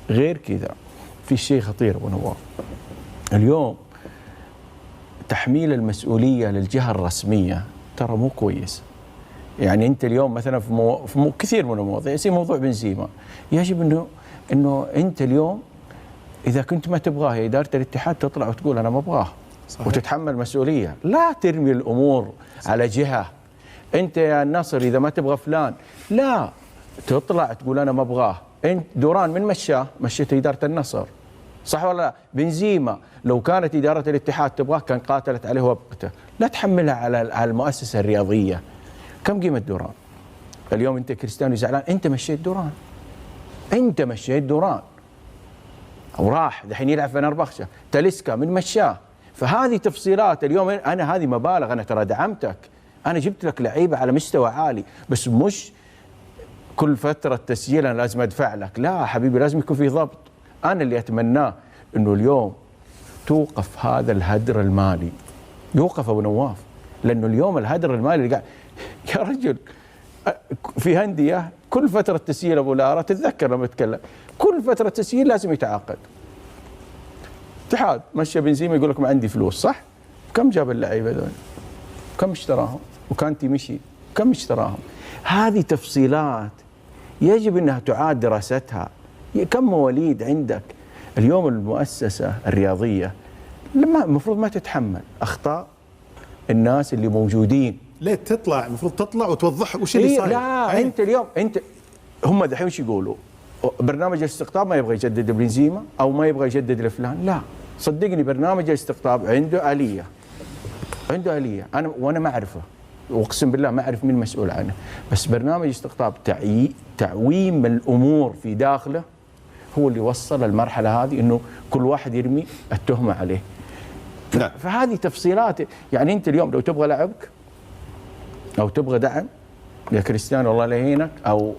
غير كذا في شيء خطير ابو نواف. اليوم تحميل المسؤوليه للجهه الرسميه ترى مو كويس. يعني انت اليوم مثلا في كثير من المواضيع زي موضوع بنزيما، يجب انه انت اليوم اذا كنت ما تبغاه يا اداره الاتحاد تطلع وتقول انا ما ابغاه وتتحمل مسؤوليه، لا ترمي الامور على جهه. انت يا النصر اذا ما تبغى فلان لا تطلع تقول انا ما ابغاه. انت دوران من مشاه؟ مشيته اداره النصر، صح ولا لا؟ بنزيما لو كانت اداره الاتحاد تبغاه كان قاتلت عليه وبقته، لا تحملها على المؤسسه الرياضيه. كم قيمه دوران؟ اليوم انت كريستيانو زعلان، انت مشيت دوران، انت مشيت دوران وراح دحين يلعب في نربخشه، تاليسكا من مشاه. فهذه تفصيلات اليوم انا هذه مبالغ، انا ترى دعمتك، انا جبت لك لعيبه على مستوى عالي، بس مش كل فتره تسجيل انا لازم ادفع لك، لا حبيبي لازم يكون في ضبط. انا اللي اتمناه انه اليوم توقف هذا الهدر المالي، يوقف ابو نواف، لانه اليوم الهدر المالي اللي قاعد يا رجل في انديه كل فتره تسجيل ابو لارا، تتذكر لما اتكلم كل فتره تسجيل لازم يتعاقد. اتحاد مشى بنزيما يقول لك ما عندي فلوس، صح؟ كم جاب اللعيبه ذول؟ كم اشتراهم؟ وكانتي مشي كم اشتراهم؟ هذه تفصيلات يجب انها تعاد دراستها. كم مواليد عندك؟ اليوم المؤسسه الرياضيه لما المفروض ما تتحمل اخطاء الناس اللي موجودين. ليه تطلع؟ المفروض تطلع وتوضح وش اللي صاير. لا انت اليوم انت هم دحين وش يقولوا؟ برنامج الاستقطاب ما يبغى يجدد لبنزيما او ما يبغى يجدد لفلان، لا صدقني برنامج الاستقطاب عنده آلية، عنده آلية وانا ما اعرفه، واقسم بالله ما اعرف مين مسؤول عنه، بس برنامج استقطاب تعويم الامور في داخله هو اللي وصل المرحله هذه انه كل واحد يرمي التهمه عليه. نعم. فهذه تفصيلات. يعني انت اليوم لو تبغى لعبك او تبغى دعم يا كريستيانو الله لا يهينك او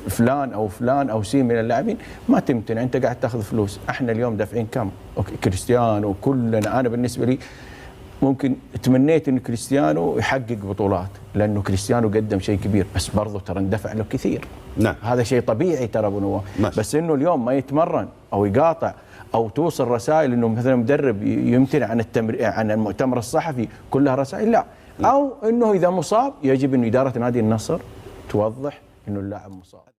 فلان او فلان او سين من اللاعبين ما تمتنع، انت قاعد تاخذ فلوس. احنا اليوم دافعين كم؟ كريستيانو كلنا، انا بالنسبه لي ممكن تمنيت ان كريستيانو يحقق بطولات لانه كريستيانو قدم شيء كبير، بس برضه ترى اندفع له كثير. نعم. هذا شيء طبيعي ترى ابو نواف، بس انه اليوم ما يتمرن او يقاطع او توصل رسائل انه مثلا مدرب يمتنع عن المؤتمر الصحفي، كلها رسائل لا. او انه اذا مصاب يجب انه اداره نادي النصر توضح انه اللاعب مصاب.